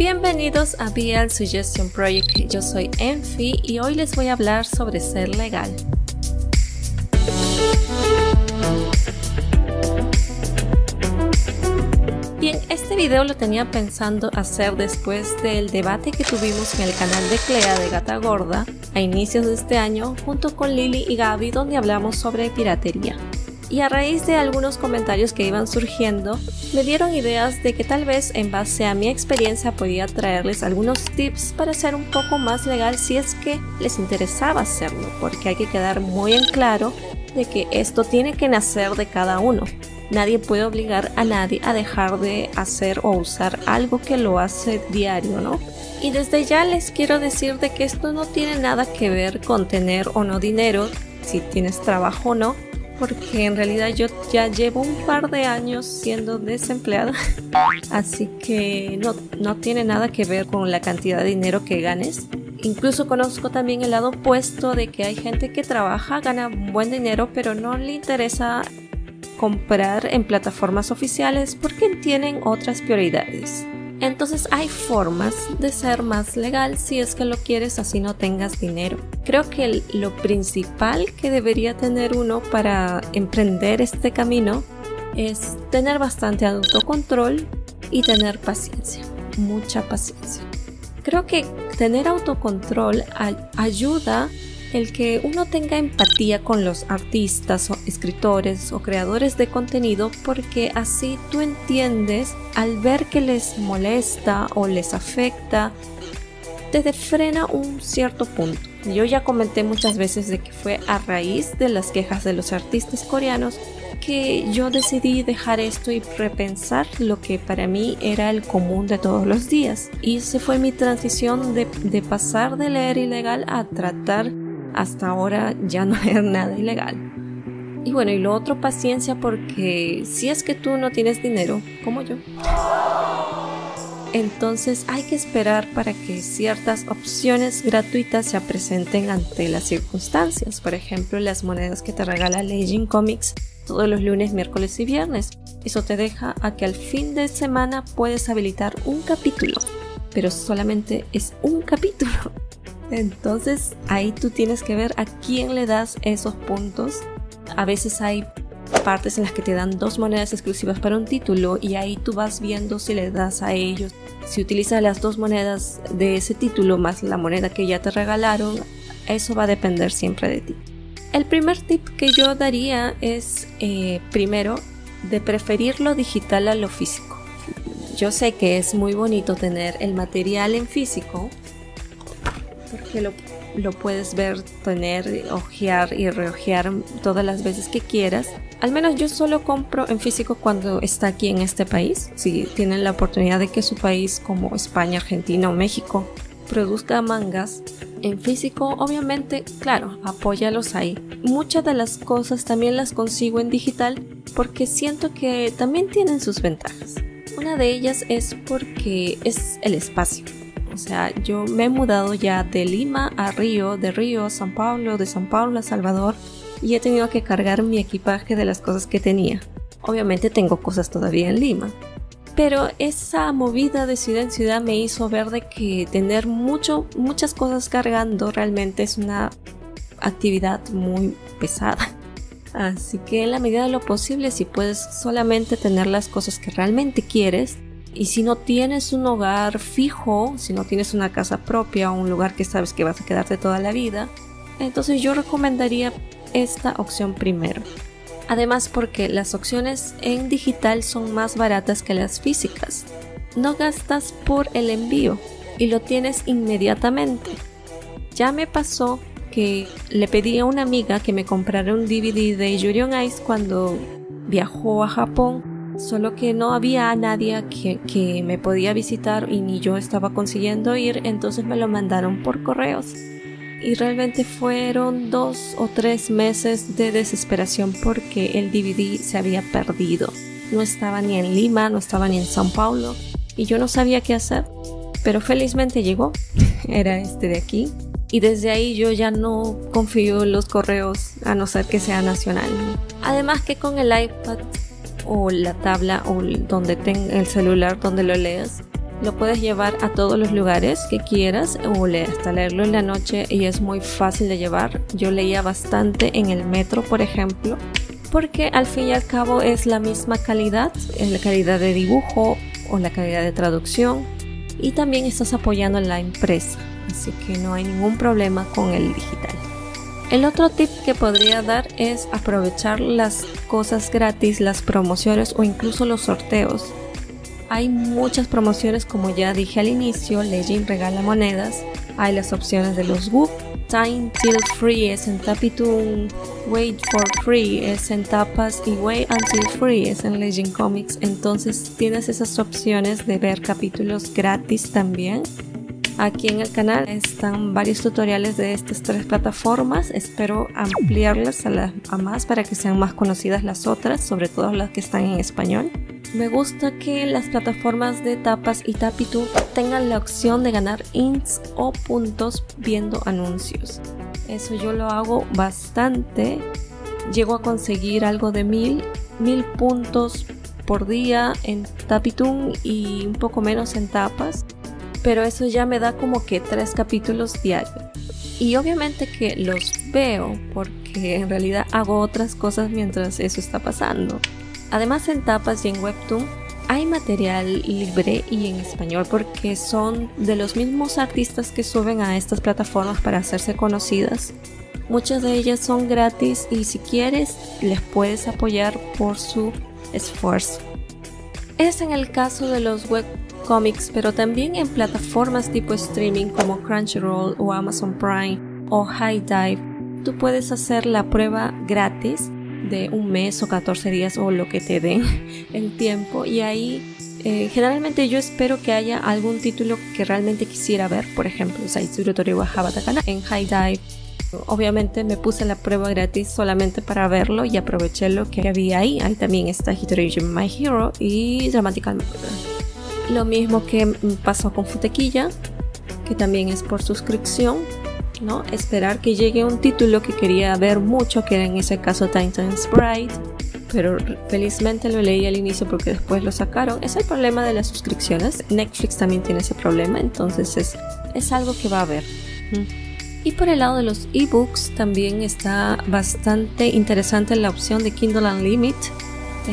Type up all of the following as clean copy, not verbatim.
Bienvenidos a BL Suggestion Project, yo soy Enfi y hoy les voy a hablar sobre ser legal. Bien, este video lo tenía pensando hacer después del debate que tuvimos en el canal de Clea de Gata Gorda a inicios de este año junto con Lily y Gaby, donde hablamos sobre piratería. Y a raíz de algunos comentarios que iban surgiendo, me dieron ideas de que tal vez en base a mi experiencia podía traerles algunos tips para ser un poco más legal si es que les interesaba hacerlo, porque hay que quedar muy en claro de que esto tiene que nacer de cada uno. Nadie puede obligar a nadie a dejar de hacer o usar algo que lo hace diario, ¿no? Y desde ya les quiero decir de que esto no tiene nada que ver con tener o no dinero, si tienes trabajo o no, porque en realidad yo ya llevo un par de años siendo desempleada, así que no tiene nada que ver con la cantidad de dinero que ganes. Incluso conozco también el lado opuesto de que hay gente que trabaja, gana buen dinero, pero no le interesa comprar en plataformas oficiales porque tienen otras prioridades. Entonces hay formas de ser más legal si es que lo quieres así no tengas dinero. Creo que lo principal que debería tener uno para emprender este camino es tener bastante autocontrol y tener paciencia, mucha paciencia. Creo que tener autocontrol ayuda el que uno tenga empatía con los artistas o escritores o creadores de contenido, porque así tú entiendes al ver que les molesta o les afecta, te frena un cierto punto. Yo ya comenté muchas veces de que fue a raíz de las quejas de los artistas coreanos que yo decidí dejar esto y repensar lo que para mí era el común de todos los días. Y esa fue mi transición de pasar de leer ilegal a tratar hasta ahora ya no leer nada ilegal. Y bueno, y lo otro, paciencia, porque si es que tú no tienes dinero, como yo, entonces hay que esperar para que ciertas opciones gratuitas se presenten ante las circunstancias. Por ejemplo, las monedas que te regala Legend Comics todos los lunes, miércoles y viernes. Eso te deja a que al fin de semana puedes habilitar un capítulo, pero solamente es un capítulo. Entonces ahí tú tienes que ver a quién le das esos puntos. A veces hay partes en las que te dan 2 monedas exclusivas para un título y ahí tú vas viendo si le das a ellos. Si utilizas las 2 monedas de ese título más la moneda que ya te regalaron, eso va a depender siempre de ti. El primer tip que yo daría es, primero, de preferir lo digital a lo físico. Yo sé que es muy bonito tener el material en físico, porque lo puedes ver, tener, hojear y rehojear todas las veces que quieras. Al menos yo solo compro en físico cuando está aquí en este país. Si tienen la oportunidad de que su país como España, Argentina o México produzca mangas en físico, obviamente, claro, apóyalos ahí. Muchas de las cosas también las consigo en digital porque siento que también tienen sus ventajas. Una de ellas es porque es el espacio. O sea, yo me he mudado ya de Lima a Río, de Río a San Pablo, de San Pablo a Salvador, y he tenido que cargar mi equipaje de las cosas que tenía. Obviamente tengo cosas todavía en Lima, pero esa movida de ciudad en ciudad me hizo ver de que tener muchas cosas cargando realmente es una actividad muy pesada. Así que en la medida de lo posible, si puedes solamente tener las cosas que realmente quieres, y si no tienes un hogar fijo, si no tienes una casa propia o un lugar que sabes que vas a quedarte toda la vida, entonces yo recomendaría esta opción primero. Además, porque las opciones en digital son más baratas que las físicas. No gastas por el envío y lo tienes inmediatamente. Ya me pasó que le pedí a una amiga que me comprara un DVD de Yuri on Ice cuando viajó a Japón. Solo que no había nadie que me podía visitar y ni yo estaba consiguiendo ir, entonces me lo mandaron por correos. Y realmente fueron 2 o 3 meses de desesperación porque el DVD se había perdido. No estaba ni en Lima, no estaba ni en San Paulo y yo no sabía qué hacer. Pero felizmente llegó, era este de aquí. Y desde ahí yo ya no confío en los correos a no ser que sea nacional. Además que con el iPad o la tabla o donde tenga el celular donde lo leas, Lo puedes llevar a todos los lugares que quieras o hasta leerlo en la noche y es muy fácil de llevar. Yo leía bastante en el metro, por ejemplo, porque al fin y al cabo es la misma calidad, es la calidad de dibujo o la calidad de traducción, y también estás apoyando a la empresa, así que no hay ningún problema con el digital. El otro tip que podría dar es aprovechar las cosas gratis, las promociones o incluso los sorteos. Hay muchas promociones, como ya dije al inicio. Legend regala monedas, hay las opciones de los WOOP, Time Till Free es en Tapitoon, Wait for Free es en Tapas y Wait Until Free es en Legend Comics. Entonces tienes esas opciones de ver capítulos gratis también. Aquí en el canal están varios tutoriales de estas tres plataformas. Espero ampliarlas a más para que sean más conocidas las otras, sobre todo las que están en español. Me gusta que las plataformas de Tapas y Tapitoon tengan la opción de ganar ints o puntos viendo anuncios. Eso yo lo hago bastante. Llego a conseguir algo de 1000 puntos por día en Tapitoon y un poco menos en Tapas. Pero eso ya me da como que 3 capítulos diarios. Y obviamente que los veo porque en realidad hago otras cosas mientras eso está pasando. Además en Tapas y en Webtoon hay material libre y en español porque son de los mismos artistas que suben a estas plataformas para hacerse conocidas. Muchas de ellas son gratis y si quieres les puedes apoyar por su esfuerzo. Es en el caso de los webcomics, pero también en plataformas tipo streaming como Crunchyroll o Amazon Prime o HIDIVE. Tú puedes hacer la prueba gratis de un mes o 14 días o lo que te den el tiempo, y ahí generalmente yo espero que haya algún título que realmente quisiera ver. Por ejemplo, Saitsuru Tori wa Habatakana en HIDIVE. Obviamente me puse la prueba gratis solamente para verlo y aproveché lo que había ahí. Ahí también está Hitori My Hero y Dramatical Murder. Lo mismo que pasó con Futequilla, que también es por suscripción, ¿no? Esperar que llegue un título que quería ver mucho, que era en ese caso Titan's Bride, pero felizmente lo leí al inicio porque después lo sacaron. Es el problema de las suscripciones. Netflix también tiene ese problema, entonces es algo que va a haber. Y por el lado de los ebooks también está bastante interesante la opción de Kindle Unlimited.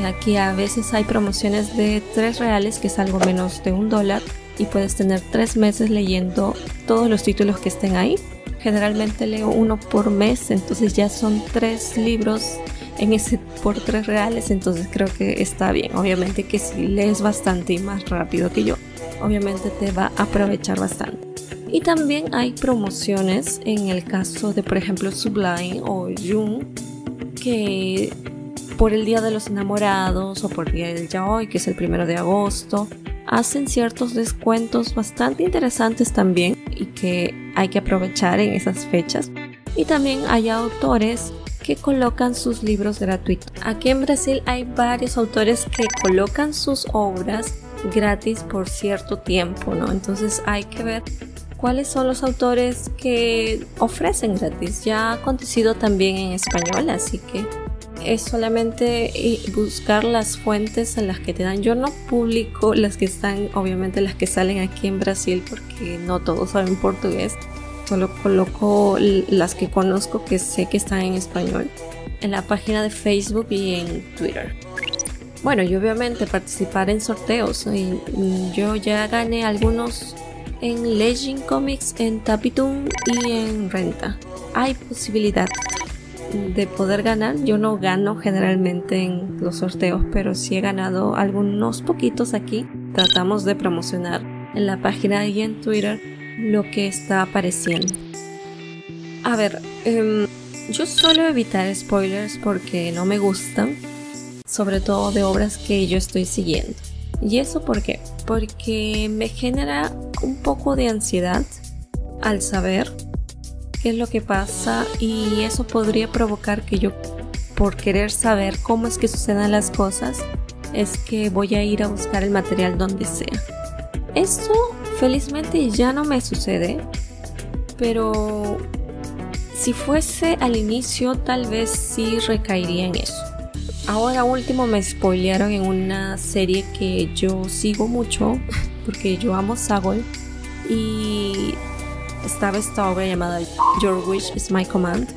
Aquí a veces hay promociones de 3 reales, que es algo menos de $1, y puedes tener 3 meses leyendo todos los títulos que estén ahí. Generalmente leo uno por mes, entonces ya son 3 libros en ese por 3 reales, entonces creo que está bien. Obviamente que si lees bastante y más rápido que yo, obviamente te va a aprovechar bastante. Y también hay promociones en el caso de, por ejemplo, Sublime o Jung, que por el Día de los Enamorados o por el Día del Yaoi, que es el 1 de agosto, hacen ciertos descuentos bastante interesantes también y que hay que aprovechar en esas fechas. Y también hay autores que colocan sus libros gratuitos. Aquí en Brasil hay varios autores que colocan sus obras gratis por cierto tiempo, ¿no? Entonces hay que ver cuáles son los autores que ofrecen gratis. Ya ha acontecido también en español, así que es solamente buscar las fuentes en las que te dan. Yo no publico las que están, obviamente las que salen aquí en Brasil, porque no todos saben portugués. Solo coloco las que conozco, que sé que están en español, en la página de Facebook y en Twitter. Bueno, y obviamente participar en sorteos. Yo ya gané algunos en Legend Comics, en Tapitoon y en Renta. Hay posibilidad de poder ganar. Yo no gano generalmente en los sorteos, pero sí he ganado algunos poquitos aquí. Tratamos de promocionar en la página y en Twitter lo que está apareciendo. A ver, yo suelo evitar spoilers porque no me gustan, sobre todo de obras que yo estoy siguiendo. ¿Y eso por qué? Porque me genera un poco de ansiedad al saber qué es lo que pasa, y eso podría provocar que yo, por querer saber cómo es que suceden las cosas, es que voy a ir a buscar el material donde sea. Esto felizmente ya no me sucede, pero si fuese al inicio tal vez sí recaería en eso. Ahora último me spoilearon en una serie que yo sigo mucho porque yo amo Sagol, y estaba esta obra llamada Your Wish is My Command,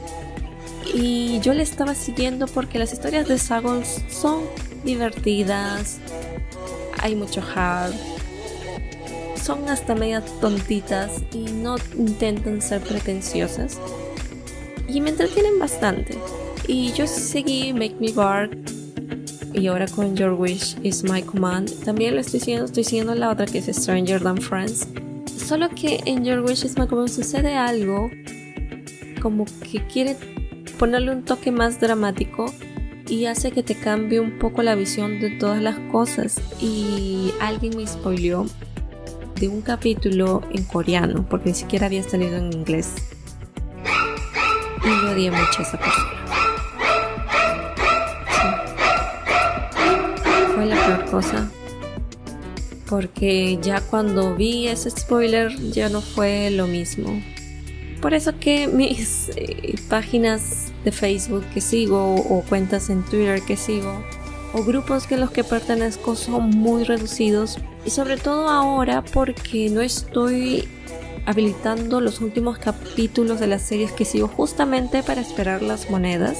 y yo le estaba siguiendo porque las historias de Sagol son divertidas, hay mucho heart, son hasta media tontitas y no intentan ser pretenciosas y me entretienen bastante. Y yo seguí Make Me Bark, y ahora con Your Wish is My Command también lo estoy siguiendo la otra que es Stranger Than Friends. Solo que en Your Wish is My Command sucede algo como que quiere ponerle un toque más dramático y hace que te cambie un poco la visión de todas las cosas. Y alguien me spoileó de un capítulo en coreano porque ni siquiera había salido en inglés y yo odié mucho a esa persona. Fue la peor cosa, porque ya cuando vi ese spoiler ya no fue lo mismo. Por eso que mis páginas de Facebook que sigo, o cuentas en Twitter que sigo, o grupos en los que pertenezco son muy reducidos, y sobre todo ahora porque no estoy habilitando los últimos capítulos de las series que sigo justamente para esperar las monedas,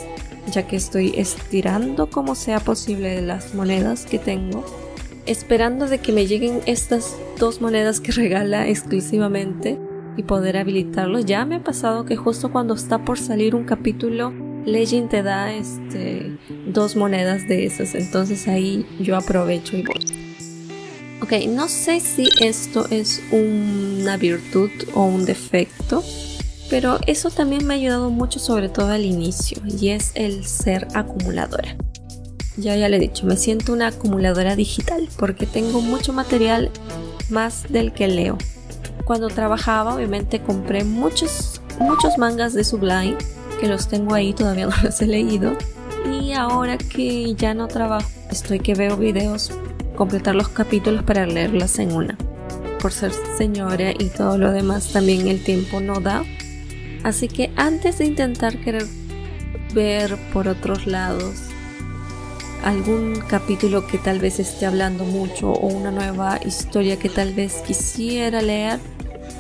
ya que estoy estirando como sea posible las monedas que tengo, esperando de que me lleguen estas 2 monedas que regala exclusivamente y poder habilitarlos. Ya me ha pasado que justo cuando está por salir un capítulo, Legend te da 2 monedas de esas, entonces ahí yo aprovecho y voy. Ok, no sé si esto es una virtud o un defecto, pero eso también me ha ayudado mucho, sobre todo al inicio, y es el ser acumuladora. Ya le he dicho, me siento una acumuladora digital porque tengo mucho material, más del que leo. Cuando trabajaba, obviamente compré muchos mangas de Sublime, que los tengo ahí, todavía no los he leído. Y ahora que ya no trabajo, estoy que veo videos, completar los capítulos para leerlas en una. Por ser señora y todo lo demás, también el tiempo no da. Así que antes de intentar querer ver por otros lados algún capítulo que tal vez esté hablando mucho o una nueva historia que tal vez quisiera leer,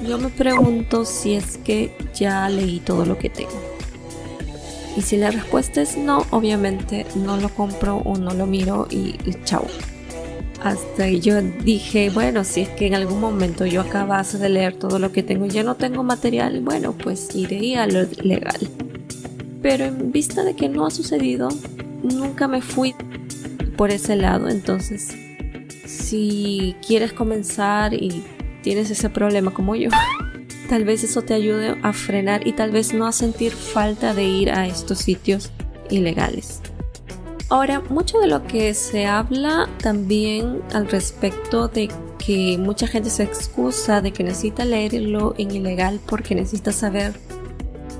yo me pregunto si es que ya leí todo lo que tengo. Y si la respuesta es no, obviamente no lo compro o no lo miro y chao. Hasta que yo dije, bueno, si es que en algún momento yo acabase de leer todo lo que tengo y ya no tengo material, bueno, pues iré a lo legal. Pero en vista de que no ha sucedido, nunca me fui por ese lado. Entonces, si quieres comenzar y tienes ese problema como yo, tal vez eso te ayude a frenar y tal vez no a sentir falta de ir a estos sitios ilegales. Ahora, mucho de lo que se habla también al respecto de que mucha gente se excusa de que necesita leerlo en ilegal porque necesita saber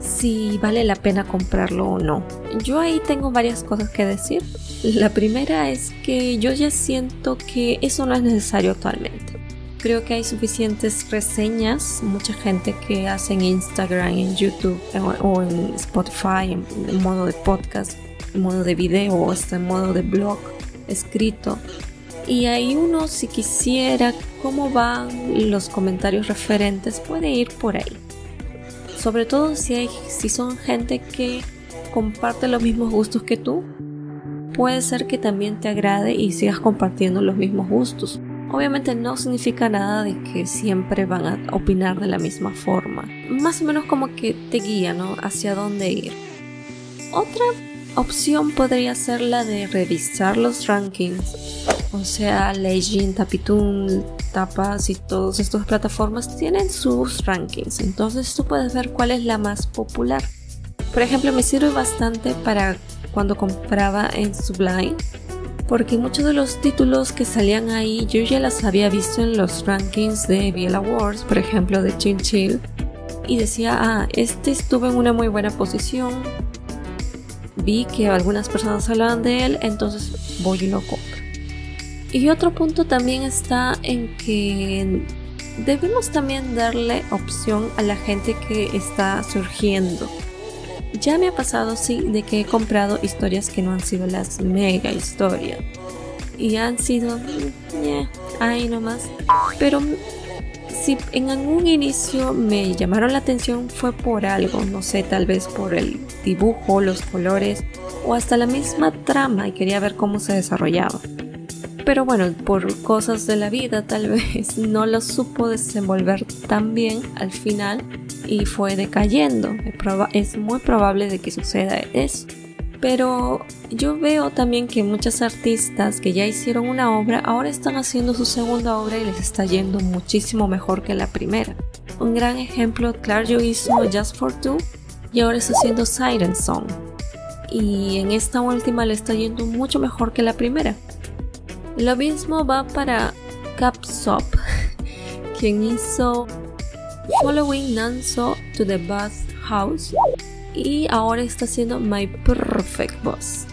si vale la pena comprarlo o no. Yo ahí tengo varias cosas que decir. La primera es que yo ya siento que eso no es necesario actualmente. Creo que hay suficientes reseñas, mucha gente que hace en Instagram, en YouTube o en Spotify, en modo de podcast, en modo de video o hasta en modo de blog escrito. Y ahí uno, si quisiera cómo van los comentarios referentes, puede ir por ahí. Sobre todo si son gente que comparte los mismos gustos que tú, puede ser que también te agrade y sigas compartiendo los mismos gustos. Obviamente no significa nada de que siempre van a opinar de la misma forma. Más o menos como que te guía, ¿no?, hacia dónde ir. Otra opción podría ser la de revisar los rankings. O sea, Legend, Tapitoon, Tapas y todas estas plataformas tienen sus rankings. Entonces tú puedes ver cuál es la más popular. Por ejemplo, me sirve bastante para cuando compraba en Sublime, porque muchos de los títulos que salían ahí yo ya las había visto en los rankings de BL Awards, por ejemplo de Chin Chill, y decía, este estuvo en una muy buena posición, vi que algunas personas hablaban de él, entonces voy y lo compro. Y otro punto también está en que debemos también darle opción a la gente que está surgiendo. ya me ha pasado, sí, de que he comprado historias que no han sido las mega historias y han sido ahí nomás, pero si en algún inicio me llamaron la atención fue por algo, no sé, tal vez por el dibujo, los colores o hasta la misma trama, y quería ver cómo se desarrollaba. Pero bueno, por cosas de la vida tal vez no lo supo desenvolver tan bien al final y fue decayendo. Es muy probable de que suceda eso. Pero yo veo también que muchos artistas que ya hicieron una obra ahora están haciendo su segunda obra y les está yendo muchísimo mejor que la primera. Un gran ejemplo, Claro hizo Just for Two y ahora está haciendo Siren Song. Y en esta última le está yendo mucho mejor que la primera. Lo mismo va para Capsop, quien hizo Following Nanso to the Bath House y ahora está haciendo My Perfect Boss.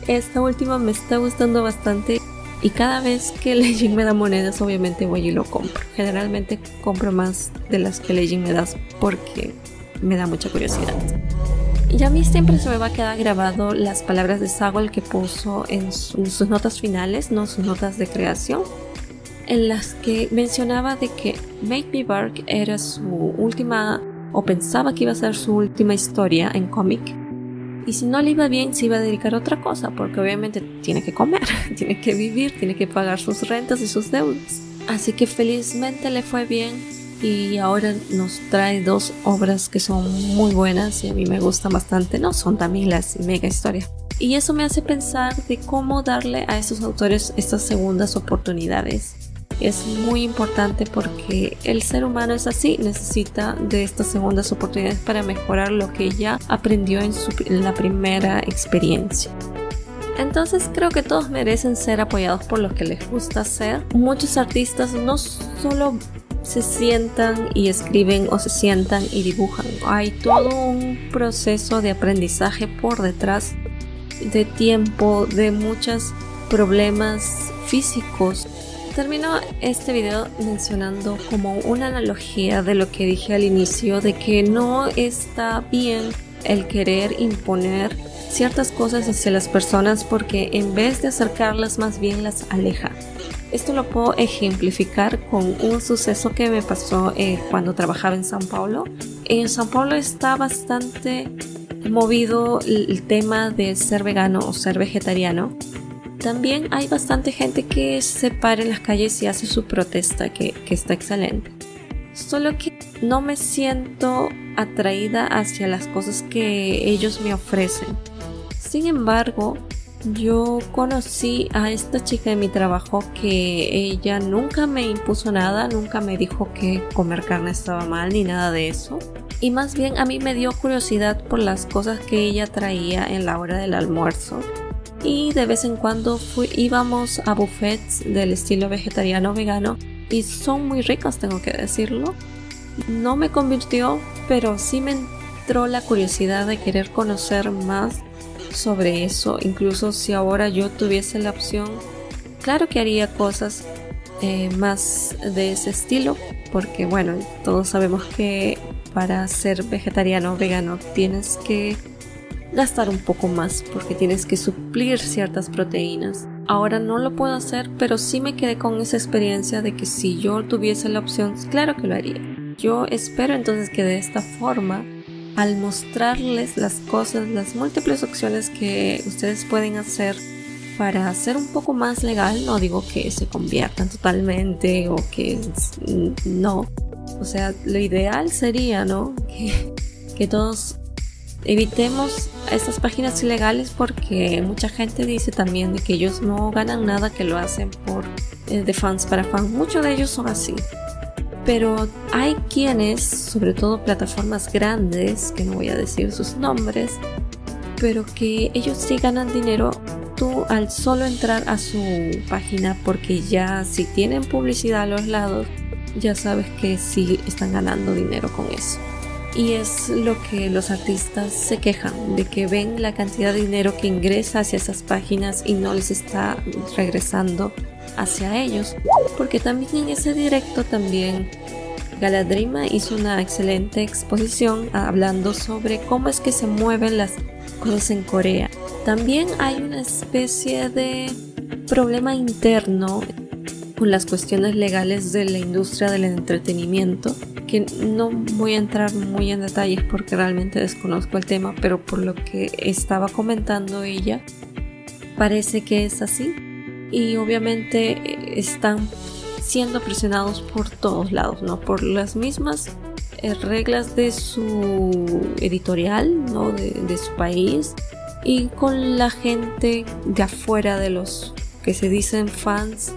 Esta última me está gustando bastante y cada vez que Legend me da monedas obviamente voy y lo compro. Generalmente compro más de las que Legend me da porque me da mucha curiosidad. Y a mí siempre se me va a quedar grabado las palabras de Sawell que puso en sus notas finales, no sus notas de creación, en las que mencionaba de que Make Me Bark era su última, o pensaba que iba a ser su última historia en cómic, y si no le iba bien se iba a dedicar a otra cosa, porque obviamente tiene que comer, tiene que vivir, tiene que pagar sus rentas y sus deudas. Así que felizmente le fue bien y ahora nos trae dos obras que son muy buenas y a mí me gustan bastante, no son también las mega historias. Y eso me hace pensar de cómo darle a estos autores estas segundas oportunidades. Es muy importante porque el ser humano es así, necesita de estas segundas oportunidades para mejorar lo que ya aprendió en la primera experiencia. Entonces creo que todos merecen ser apoyados por lo que les gusta hacer. Muchos artistas no solo se sientan y escriben o se sientan y dibujan. Hay todo un proceso de aprendizaje por detrás, de tiempo, de muchos problemas físicos. Termino este video mencionando como una analogía de lo que dije al inicio, de que no está bien el querer imponer ciertas cosas hacia las personas porque en vez de acercarlas más bien las aleja. Esto lo puedo ejemplificar con un suceso que me pasó cuando trabajaba en São Paulo. En São Paulo está bastante movido el tema de ser vegano o ser vegetariano. También hay bastante gente que se para en las calles y hace su protesta, que está excelente. Solo que no me siento atraída hacia las cosas que ellos me ofrecen. Sin embargo, yo conocí a esta chica de mi trabajo que ella nunca me impuso nada, nunca me dijo que comer carne estaba mal ni nada de eso. Y más bien a mí me dio curiosidad por las cosas que ella traía en la hora del almuerzo. Y de vez en cuando íbamos a buffets del estilo vegetariano vegano y son muy ricas, tengo que decirlo. No me convirtió, pero sí me entró la curiosidad de querer conocer más sobre eso. Incluso si ahora yo tuviese la opción, claro que haría cosas más de ese estilo, porque bueno, todos sabemos que para ser vegetariano o vegano tienes que gastar un poco más porque tienes que suplir ciertas proteínas. Ahora no lo puedo hacer, pero sí me quedé con esa experiencia de que si yo tuviese la opción, claro que lo haría. Yo espero entonces que de esta forma, al mostrarles las cosas, las múltiples opciones que ustedes pueden hacer para hacer un poco más legal, no digo que se conviertan totalmente o que no, o sea, lo ideal sería, ¿no? Que todos evitemos estas páginas ilegales porque mucha gente dice también de que ellos no ganan nada, que lo hacen por de fans para fans. Muchos de ellos son así. Pero hay quienes, sobre todo plataformas grandes, que no voy a decir sus nombres, pero que ellos sí ganan dinero tú al solo entrar a su página, porque ya si tienen publicidad a los lados, ya sabes que sí están ganando dinero con eso. Y es lo que los artistas se quejan, de que ven la cantidad de dinero que ingresa hacia esas páginas y no les está regresando hacia ellos, porque también en ese directo también Galadrima hizo una excelente exposición hablando sobre cómo es que se mueven las cosas en Corea. También hay una especie de problema interno con las cuestiones legales de la industria del entretenimiento, que no voy a entrar muy en detalles porque realmente desconozco el tema, pero por lo que estaba comentando ella, parece que es así. Y obviamente están siendo presionados por todos lados, ¿no? Por las mismas reglas de su editorial, ¿no? De su país, y con la gente de afuera, de los que se dicen fans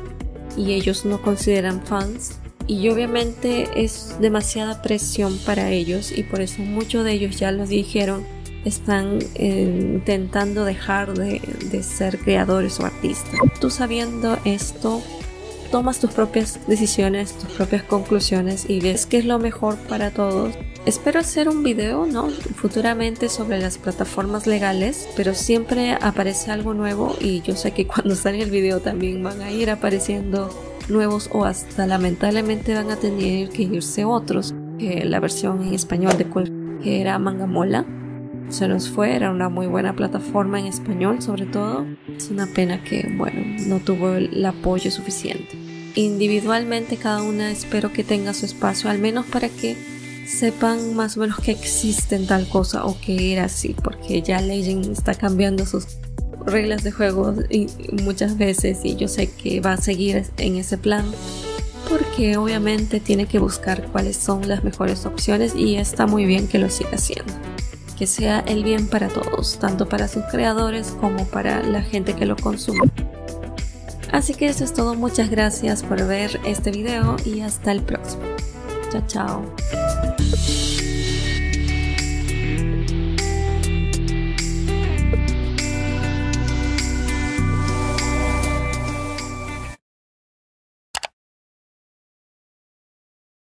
y ellos no consideran fans, y obviamente es demasiada presión para ellos, y por eso muchos de ellos ya los dijeron, están intentando dejar de ser creadores o artistas. Tú sabiendo esto, tomas tus propias decisiones, tus propias conclusiones y ves qué es lo mejor para todos. Espero hacer un video, ¿no? Futuramente sobre las plataformas legales, pero siempre aparece algo nuevo y yo sé que cuando salga el video también van a ir apareciendo nuevos, o hasta lamentablemente van a tener que irse otros. La versión en español de que era Mangamola se nos fue, era una muy buena plataforma en español sobre todo. Es una pena que, bueno, no tuvo el apoyo suficiente. Individualmente cada una espero que tenga su espacio, al menos para que sepan más o menos que existen tal cosa o que era así, porque ya Legend está cambiando sus reglas de juego y muchas veces, y yo sé que va a seguir en ese plan porque obviamente tiene que buscar cuáles son las mejores opciones, y está muy bien que lo siga haciendo, que sea el bien para todos, tanto para sus creadores como para la gente que lo consume. Así que eso es todo, muchas gracias por ver este video y hasta el próximo. Chao, chao.